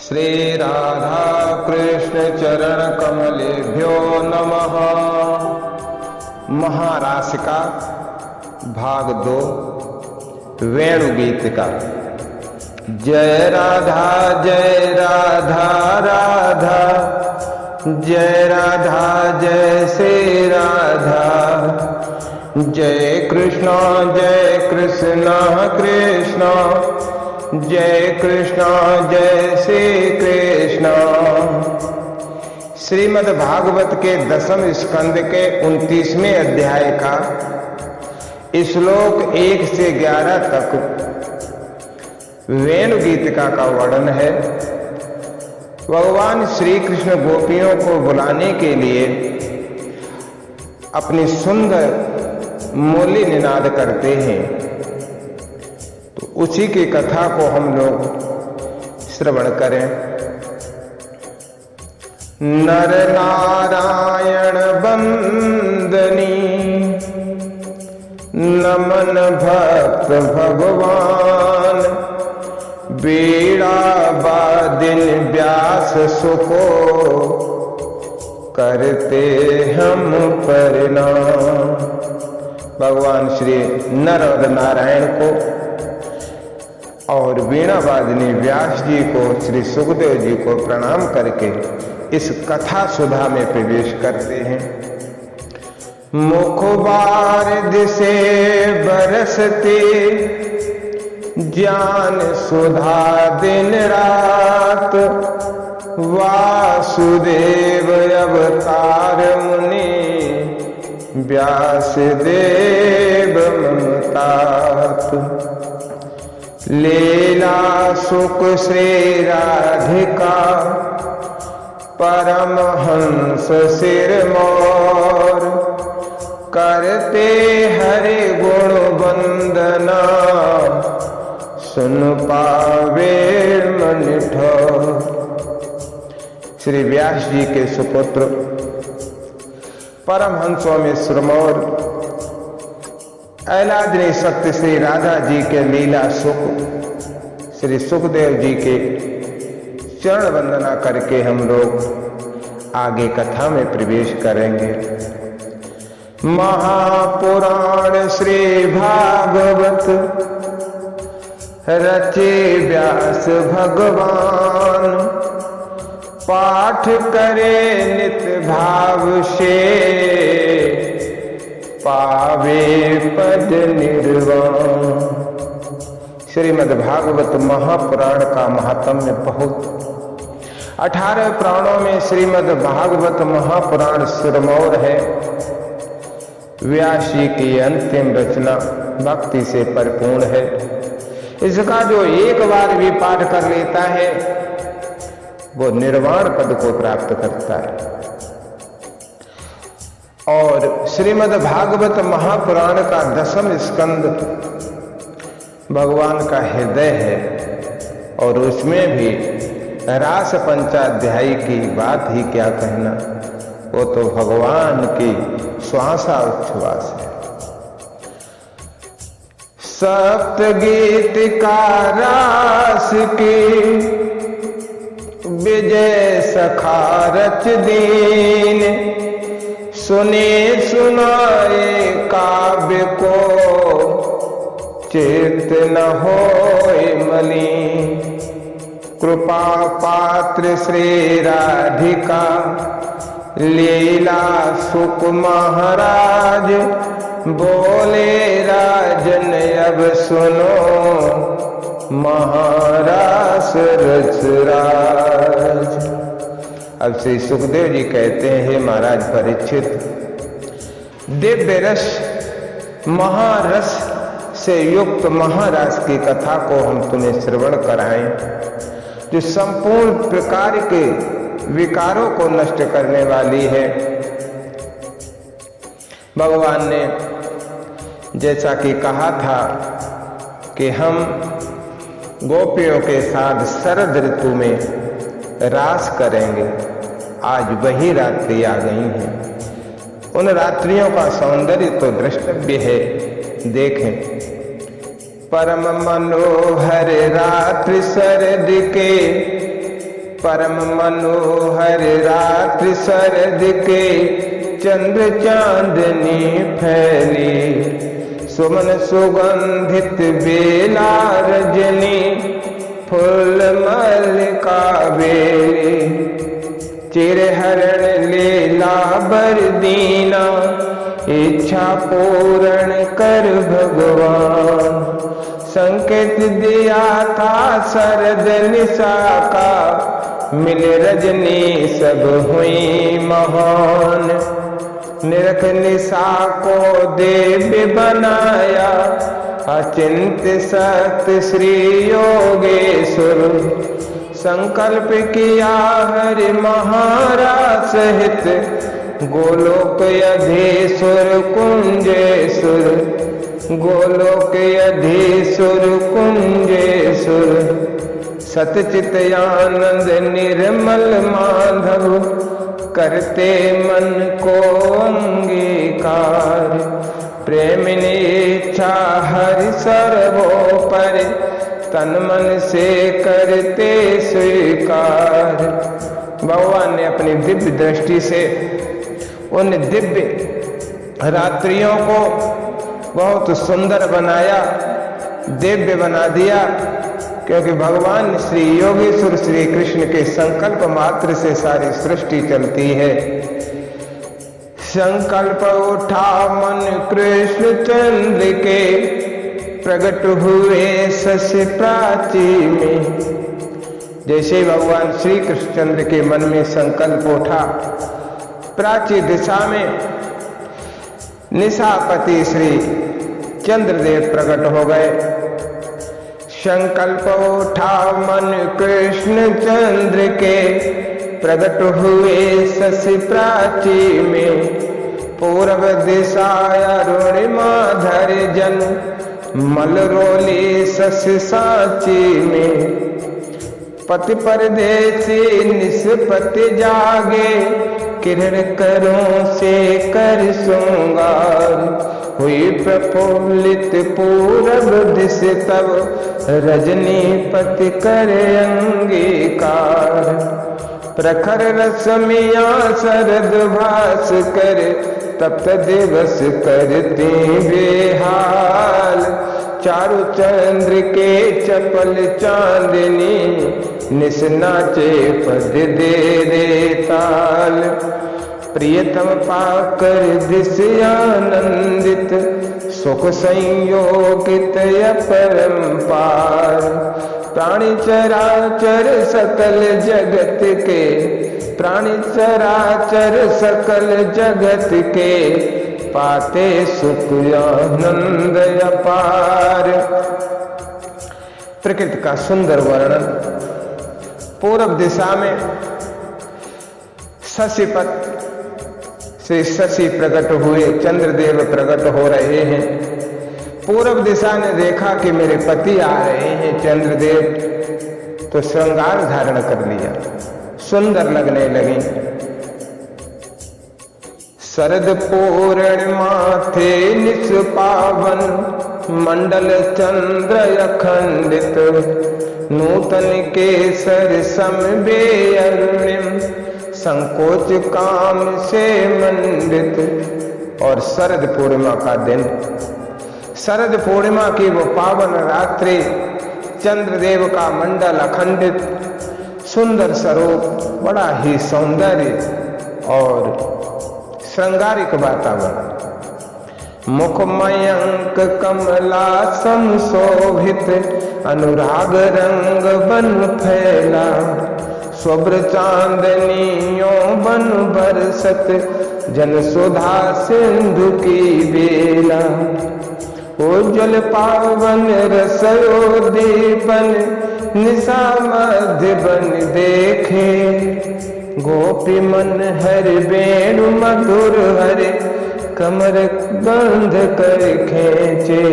श्री राधा कृष्ण चरण कमलेभ्यो नमः। महारासिका भाग 2 वेणु गीत का। जय राधा राधा, जय राधा जय श्री राधा। जय कृष्ण कृष्ण, जय कृष्ण जय श्री कृष्ण। श्रीमद् भागवत के 10वें स्कंद के 29वें अध्याय का श्लोक 1 से 11 तक वेणु गीतिका का वर्णन है। भगवान श्री कृष्ण गोपियों को बुलाने के लिए अपनी सुंदर मोली निनाद करते हैं, तो उसी की कथा को हम लोग श्रवण करें। नर नारायण वंदनी, नमन भक्त भगवान। बीड़ा बादिन व्यास सुको, करते हम प्रणाम। भगवान श्री नर और नारायण को और वीणावादिनी व्यास जी को, श्री सुखदेव जी को प्रणाम करके इस कथा सुधा में प्रवेश करते हैं। मुखबार दिसे बरसते, ज्ञान सुधा दिन रात। वासुदेव अवतार मुनि, व्यास देव ममतात। लीला सुख श्री राधिका, परमहंस सिरमौर। करते हरि गुण वंदना, सुन पावे मन ठोर। श्री व्यास जी के सुपुत्र परमहंसों में सिरमौर ऐलादनी शक्ति श्री राधा जी के लीला सुख श्री सुखदेव जी के चरण वंदना करके हम लोग आगे कथा में प्रवेश करेंगे। महापुराण श्री भागवत, रचे व्यास भगवान। पाठ करे नित भाव से, पावे पद निर्वाण। श्रीमद् भागवत महापुराण का महात्म्य बहुत। 18 पुराणों में श्रीमद् भागवत महापुराण सिरमौर है। व्यास जी की अंतिम रचना भक्ति से परिपूर्ण है। इसका जो एक बार भी पाठ कर लेता है वो निर्वाण पद को प्राप्त करता है। और श्रीमद् भागवत महापुराण का 10वां स्कंद भगवान का हृदय है, और उसमें भी रास पंचाध्यायी की बात ही क्या कहना, वो तो भगवान की श्वासा उच्छ्वास है। सप्त गीत का रास की, विजय सखा रच दीन। सुने सुनाए काव्य को, चित न होए मलिन। कृपा पात्र श्री राधिका, लीला सुख महाराज। बोले राजन अब सुनो, महारास रसराज। अब श्री सुखदेव जी कहते हैं, महाराज परीक्षित, दिव्य रस महारस से युक्त महारास की कथा को हम तुम्हें श्रवण कराएं, जो संपूर्ण प्रकार के विकारों को नष्ट करने वाली है। भगवान ने जैसा कि कहा था कि हम गोपियों के साथ शरद ऋतु में रास करेंगे, आज वही रात्रि आ गई है। उन रात्रियों का सौंदर्य तो द्रष्टव्य है। देखें, परम मनोहर रात्रि शरद के, परम मनोहर रात्रि शरद के चंद्र चांदनी फैली। सुमन सुगंधित बेला रजनी फूल मल्लिका बेली। चिरहरण लीला बरदीना इच्छा पूर्ण कर भगवान। संकेत दिया था शरद निशा का मिल रजनी सब हुई महान। निरख निशा को देव्य बनाया अचिंत सत्य श्री योगेश्वर। संकल्प किया हरि महाराज सहित गोलोक अधीश्वर कुंजेश्वर। गोलोक अधीश्वर कुंजेश्वर। सतचित आनंद निर्मल माधव करते मन को अंगीकार। प्रेमिनी इच्छा हरि सर्वोपरि तन मन से करते स्वीकार। भगवान ने अपनी दिव्य दृष्टि से उन दिव्य रात्रियों को बहुत सुंदर बनाया, दिव्य बना दिया, क्योंकि भगवान श्री योगेश्वर श्री कृष्ण के संकल्प मात्र से सारी सृष्टि चलती है। संकल्प उठा मन कृष्ण चंद्र के प्रकट हुए शशि प्राची में। जैसे भगवान श्री कृष्णचंद्र के मन में संकल्प उठा, प्राची दिशा में निशापति श्री चंद्रदेव प्रकट हो गए। संकल्प उठा मन कृष्ण चंद्र के प्रकट हुए शशि प्राची में। पूर्व दिशा अरुणिमा धर जन मलरोली शशि साची में। पति परदेसी निष्पति जागे किरण करों से कर श्रृंगार। हुई प्रफुल्लित पूरब दिश तब रजनी पति कर अंगीकार। प्रखर रश्मिया शरद भास कर तप्त दिवस करते बेहाल। चारु चंद्र के चपल चांदनी निस नाचे पद दे रे ताल। प्रियतम पाकर दिश आनंदित सुख संयोगित अपरंपार। प्राणी चराचर सकल जगत के, प्राणी चराचर सकल जगत के पाते सुख आनंद अपार। प्रकृति का सुंदर वर्णन। पूर्व दिशा में शशिपत श्री शशि प्रकट हुए, चंद्रदेव प्रकट हो रहे हैं। पूर्व दिशा ने देखा कि मेरे पति आ रहे हैं चंद्रदेव, तो श्रृंगार धारण कर लिया, सुंदर लगने लगी। शरद पूर्णिमा थे निष्पावन मंडल चंद्र अखंडित। नूतन केसर सम बेअरुणिम संकोच काम से मंडित। और शरद पूर्णिमा का दिन, शरद पूर्णिमा की वो पावन रात्रि, चंद्रदेव का मंडल अखंडित, सुंदर स्वरूप, बड़ा ही सौंदर्य और श्रृंगारिक वातावरण। मुखमयंक कमला समशोभित अनुराग रंग बन फैला। स्वब्र चांदनियों बन बरसत जन सुधा सिंधु की बेला। उज्जवल पावन रसोदीपन निशा मध्य बन देखे। गोपी मन हरि वेणु मधुर हरे कमर बंध कर खींचे।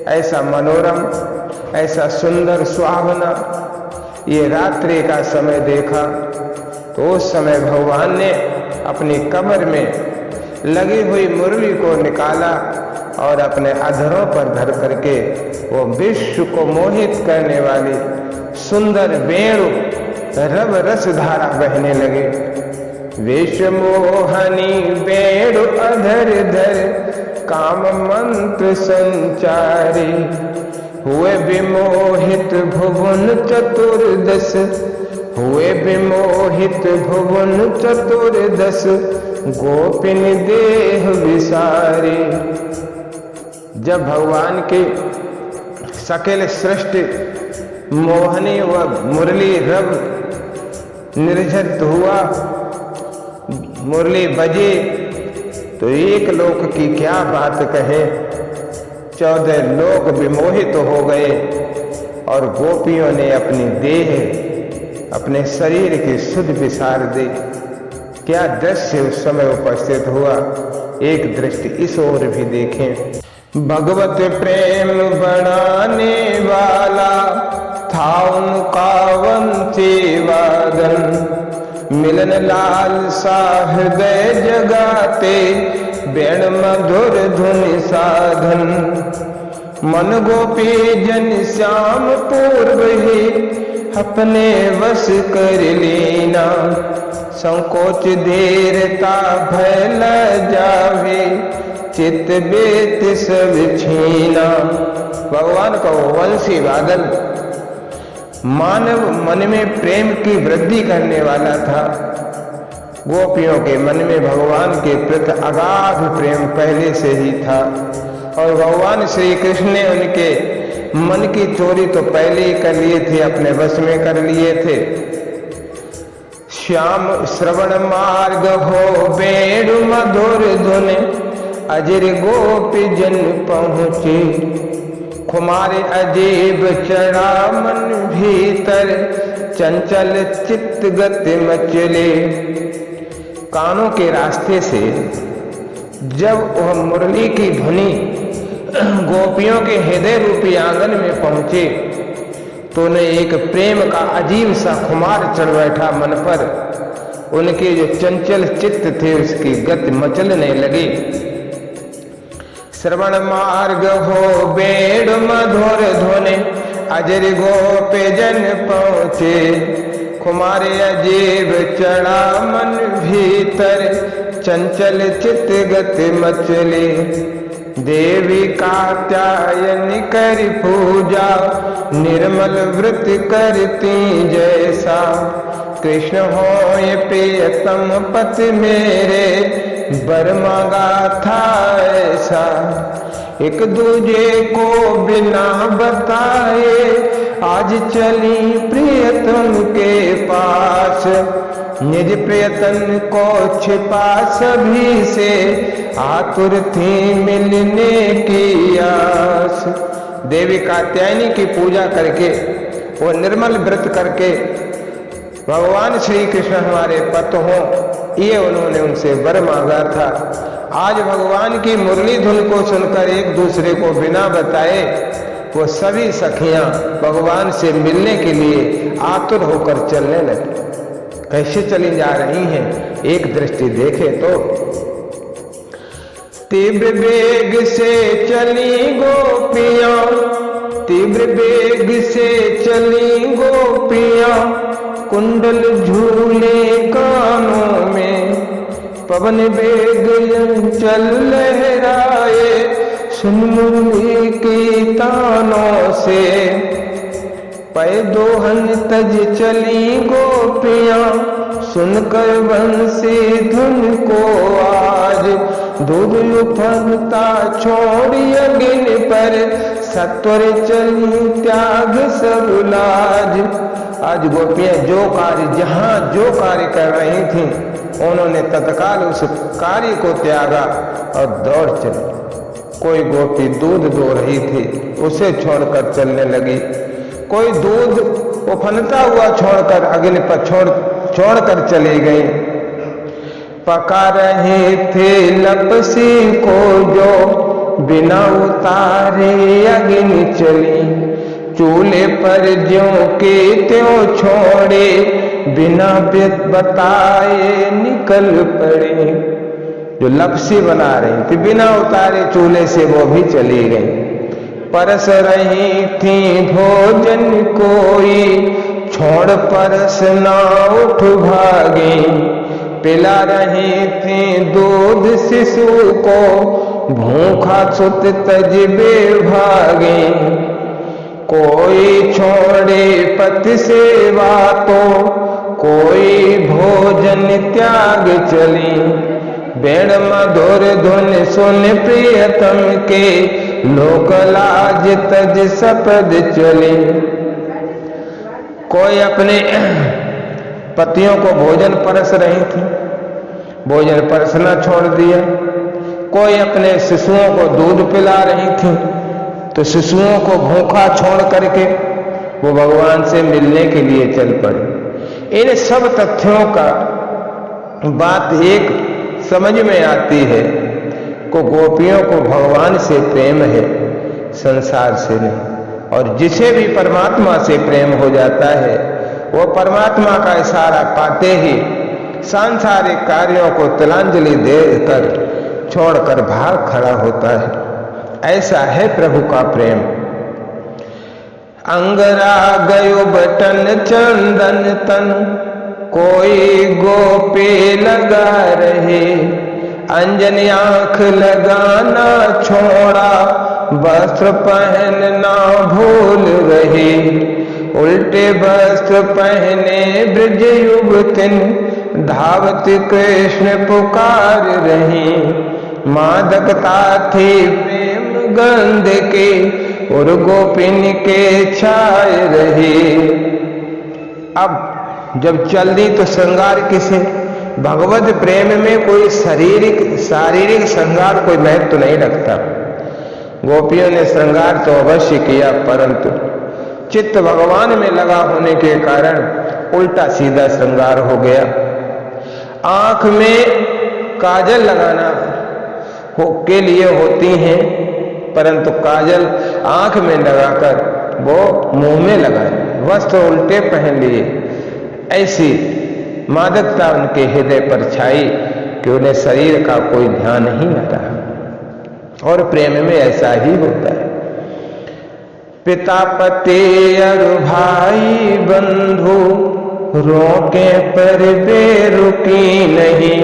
ऐसा मनोरम, ऐसा सुंदर सुहावना ये रात्रि का समय देखा तो उस समय भगवान ने अपनी कमर में लगी हुई मुरली को निकाला और अपने अधरों पर धर करके वो विश्व को मोहित करने वाली सुंदर वेणु रव रस धारा बहने लगे। वेश मोहनी बेड़ अधर धर काम मंत्र संचारी, हुए विमोहित भुवन चतुर्दश, हुए विमोहित भुवन चतुर्दश, गोपिन देह विसारी। जब भगवान के सकल सृष्टि मोहनी व मुरली रव निर्झत हुआ, मुरली बजे तो एक लोक की क्या बात कहे, 14 लोक विमोहित हो गए और गोपियों ने अपनी देह अपने शरीर की सुध विसार दी। क्या दृश्य उस समय उपस्थित हुआ, एक दृष्टि इस ओर भी देखें। भगवत प्रेम बढ़ाने वाला था उनका वंशीवादन, मिलन लालसा हृदय जगाते बेण मधुर धुनि साधन। मन गोपी जन श्याम पूर्व ही अपने वश कर लेना, संकोच धीरता भय ल जावे चित बेत सब छीना। भगवान का वंशी वादन मानव मन में प्रेम की वृद्धि करने वाला था। गोपियों के मन में भगवान के प्रति अगाध प्रेम पहले से ही था और भगवान श्री कृष्ण ने उनके मन की चोरी तो पहले ही कर लिए थे, अपने वश में कर लिए थे। श्याम श्रवण मार्ग हो बेड़ु मधुर धुन, अजर गोपी जन पहुँचे, खुमारे अजीब चढ़ा मन भीतर, चंचल चित्त गति मचले। कानों के रास्ते से जब वह मुरली की ध्वनि गोपियों के हृदय रूपी आंगन में पहुंचे तो उन्हें एक प्रेम का अजीब सा खुमार चढ़ बैठा मन पर। उनके जो चंचल चित्त थे उसकी गति मचलने लगी। श्रवण मार्ग हो बेड़ मधुर ध्वनि, अजर गोपी जन पहुँचे, खुमारे अजीब चढ़ा मन भीतर, चंचल चित्त गति मचले। देवी कात्यायनी कर पूजा, निर्मल व्रत करती जैसा, कृष्ण होए प्रियतम पति मेरे, बर मांगा था ऐसा। एक दूजे को बिना बताए आज चली प्रियतम के पास, निज प्रियतम को छिपा सभी से, आतुर थी मिलने की आस। देवी कात्यायनी की पूजा करके वो निर्मल व्रत करके भगवान श्री कृष्ण हमारे पति हों, ये उन्होंने उनसे वर मांगा था। आज भगवान की मुरली धुन को सुनकर एक दूसरे को बिना बताए वो सभी सखियां भगवान से मिलने के लिए आतुर होकर चलने लगी। कैसे चली जा रही हैं, एक दृष्टि देखे तो तीव्र वेग से चली गोपियां, तीव्र वेग से चली गोपियां, कुंडल झूले कानों में, पवन वेग चल लहराए, सुन मुरली की तानों से। पै दोहन तज चली गोपियां, सुनकर बंसी धुन को आज, दूध उफनता छोड़ी अगिन पर, सत्वर चली त्याग सब लाज। आज गोपियां जो कार्य जहां जो कार्य कर रही थीं, उन्होंने तत्काल उस कार्य को त्यागा और दौड़ चली। कोई गोपी दूध दो रही थी, उसे छोड़कर चलने लगी। कोई दूध उफनता हुआ छोड़कर अग्नि पर छोड़कर चली गई। पका रहे थे लपसी को जो, बिना उतारे अग्नि चली, चूल्हे पर ज्यों के त्यों छोड़े, बिना बताए निकल पड़ी। जो लपसी बना रही थी बिना उतारे चूल्हे से वो भी चली गई। परस रही थी भोजन कोई, छोड़ परस ना उठ भागे। पिला रही थी दूध शिशु को, भूखा सुत तजबे भागे। कोई छोड़े पति सेवा तो कोई भोजन त्याग चली। बेण मधुर धुन सुन प्रियतम के, लोक लाज तज सपद चली। कोई अपने पतियों को भोजन परस रही थी, भोजन परसना छोड़ दिया। कोई अपने शिशुओं को दूध पिला रही थी, तो शिशुओं को भूखा छोड़ करके वो भगवान से मिलने के लिए चल पड़ी। इन सब तथ्यों का बात एक समझ में आती है को गोपियों को भगवान से प्रेम है, संसार से नहीं। और जिसे भी परमात्मा से प्रेम हो जाता है वो परमात्मा का इशारा पाते ही सांसारिक कार्यों को तिलांजलि देकर छोड़कर भाग खड़ा होता है। ऐसा है प्रभु का प्रेम। अंगरा गयो बटन चंदन तन, कोई गोपी लगा रहे। अंजनी आंख लगाना छोड़ा, वस्त्र पहनना भूल रहे। उल्टे वस्त्र पहने ब्रज युवतिन, धावत कृष्ण पुकार रही। मादकता थी प्रेम गंध के, और गोपिन के छाए रहे। अब जब चल दी तो श्रृंगार किसे? भगवत प्रेम में कोई शारीरिक श्रृंगार कोई महत्व तो नहीं रखता। गोपियों ने श्रृंगार तो अवश्य किया, परंतु चित्त भगवान में लगा होने के कारण उल्टा सीधा श्रृंगार हो गया। आंख में काजल लगाना के लिए होती हैं, परंतु काजल आंख में लगाकर वो मुंह में लगाए, वस्त्र उल्टे पहन लिए। ऐसी मादकता उनके हृदय पर छाई कि उन्हें शरीर का कोई ध्यान ही न रहा। और प्रेम में ऐसा ही होता है। पिता पति और भाई बंधु, रोके पर बेरुकी नहीं।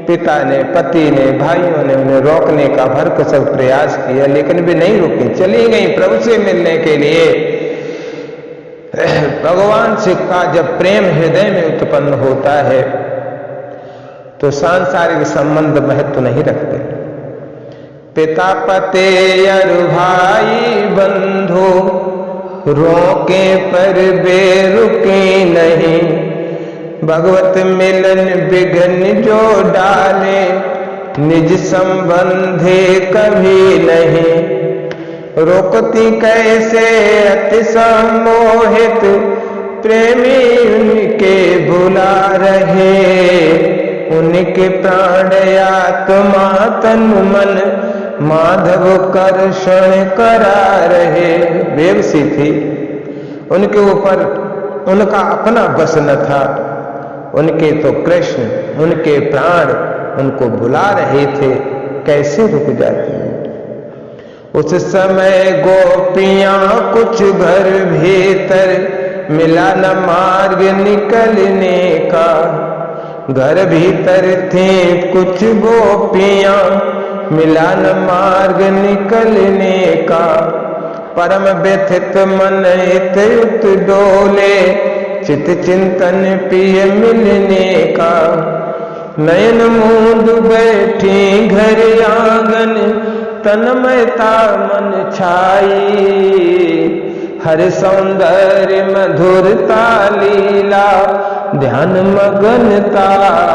पिता ने, पति ने, भाइयों ने उन्हें रोकने का भरसक प्रयास किया, लेकिन भी नहीं रुकी, चली गई प्रभु से मिलने के लिए। भगवान से का जब प्रेम हृदय में उत्पन्न होता है तो सांसारिक संबंध महत्व नहीं रखते। पिता पति और भाई बंधु, रोके पर बेरुकी नहीं। भगवत मिलन विघ्न जो डाले, निज संबंधे कभी नहीं। रोकती कैसे अति सम्मोहित, प्रेमी उनके बुला रहे। उनके प्राण आत्मा तन मन, माधव कर्षण करा रहे। बेबसी थी, उनके ऊपर उनका अपना बस न था। उनके तो कृष्ण, उनके प्राण उनको बुला रहे थे, कैसे रुक जाते हैं। उस समय गोपियां कुछ घर भीतर, मिला न मार्ग निकलने का। घर भीतर थे कुछ गोपियां, मिला न मार्ग निकलने का। परम व्यथित मन इत डोले, चित चिंतन पिय मिलने का। नयन मूंद बैठी घर आंगन, तन्मयता मन छाई। हर सौंदर्य मधुरता लीला, ध्यान मगनताई,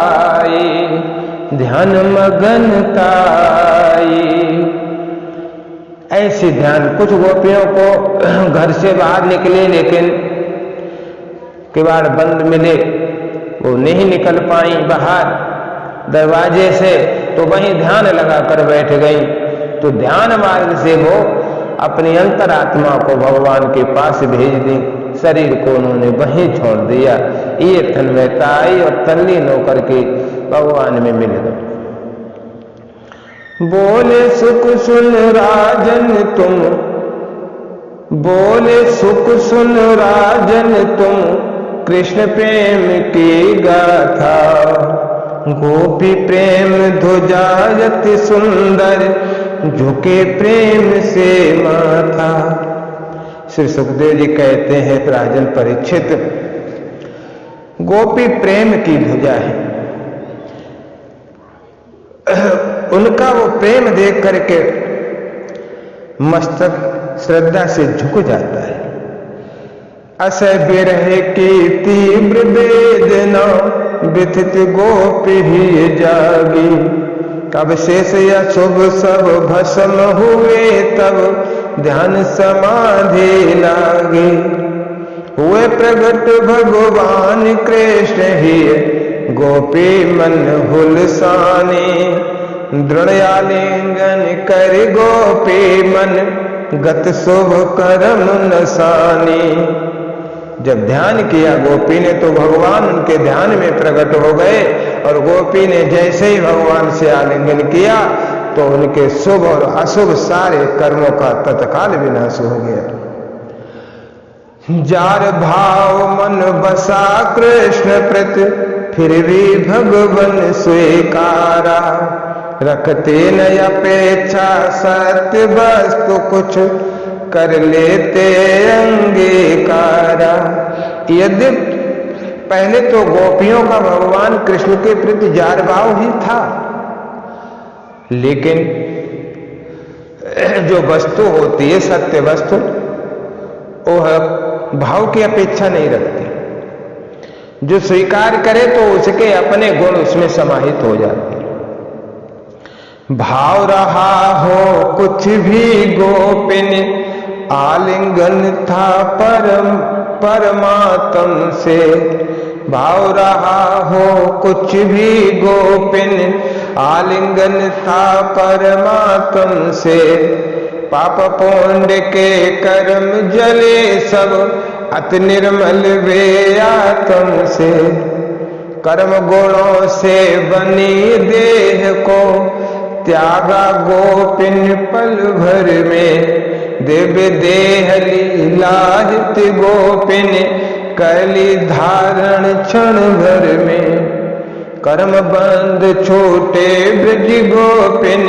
ध्यान मगनताई। ऐसी ध्यान, कुछ गोपियों को घर से बाहर निकले लेकिन किवाड़ बंद मिले, वो नहीं निकल पाई बाहर दरवाजे से, तो वहीं ध्यान लगाकर बैठ गई। तो ध्यान मार्ग से वो अपनी अंतरात्मा को भगवान के पास भेज दी, शरीर को उन्होंने वहीं छोड़ दिया। ये तन्मयता आई और तल्लीन होकर के भगवान में मिल गए। बोले सुख सुन राजन तुम, बोले सुख सुन राजन तुम कृष्ण प्रेम की गाथा, गोपी प्रेम ध्वजायति सुंदर झुके प्रेम से माथा। श्री सुखदेव जी कहते हैं राजन परीक्षित, गोपी प्रेम की ध्वजा है, उनका वो प्रेम देख करके मस्तक श्रद्धा से झुक जाता है। अस बिरह की तीव्र वेदना व्यथित गोपी ही जागी, कब शेष या शुभ सब भस्म हुए तब ध्यान समाधि लागे। हुए प्रगट भगवान कृष्ण ही गोपी मन हुलसाने, दृढ़यालिंगन कर गोपी मन गत शुभ कर्म नसानी। जब ध्यान किया गोपी ने तो भगवान उनके ध्यान में प्रकट हो गए, और गोपी ने जैसे ही भगवान से आलिंगन किया तो उनके शुभ और अशुभ सारे कर्मों का तत्काल विनाश हो गया। जार भाव मन बसा कृष्ण प्रति, फिर भी भगवन स्वीकारा, रखते न अपेक्षा सत्य वस्तु कुछ कर लेते अंगीकारा। यदि पहले तो गोपियों का भगवान कृष्ण के प्रति जार भाव ही था, लेकिन जो वस्तु होती है सत्य वस्तु, वह भाव की अपेक्षा नहीं रखती। जो स्वीकार करे तो उसके अपने गुण उसमें समाहित हो जाते हैं। भाव रहा हो कुछ भी गोपिन, आलिंगन था परमात्म से। भाव रहा हो कुछ भी गोपिन, आलिंगन था परमात्म से। पाप पुण्य के कर्म जले सब, अति निर्मल वे आत्म से। कर्म गुणों से बनी देह को, त्यागा गोपिन पल भर में। दिव्य देह लीलाहित गोपिन, कली धारण क्षण भर में। कर्म बंद छोटे ब्रज गोपिन,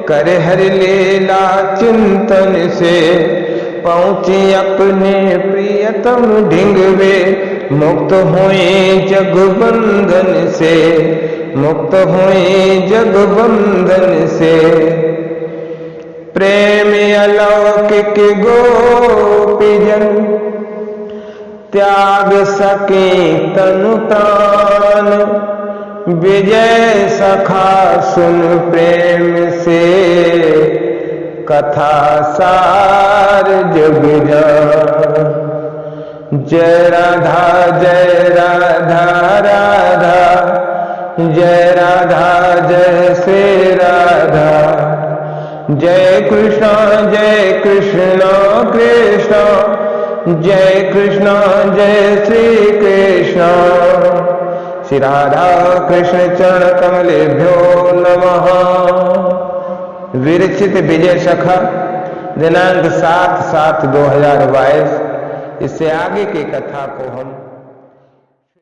कर हर लीला चिंतन से। पहुंची अपने प्रियतम ढिंगवे, मुक्त हुए जग बंधन से। मुक्त हुए जग बंधन से। प्रेम अलौकिक गोपीजन, त्याग सके तनु प्राण। विजय सखा सुन प्रेम से, कथा सार जग जान। जय राधा जय राधा राधा, जय राधा जय श्री राधा। जय कृष्ण कृष्ण, जय कृष्ण जय श्री कृष्ण। श्री राधा कृष्ण चरण कमलेभ्यो नमः। विरचित विजय सखा दिनांक 7/7/2022। इससे आगे की कथा को हम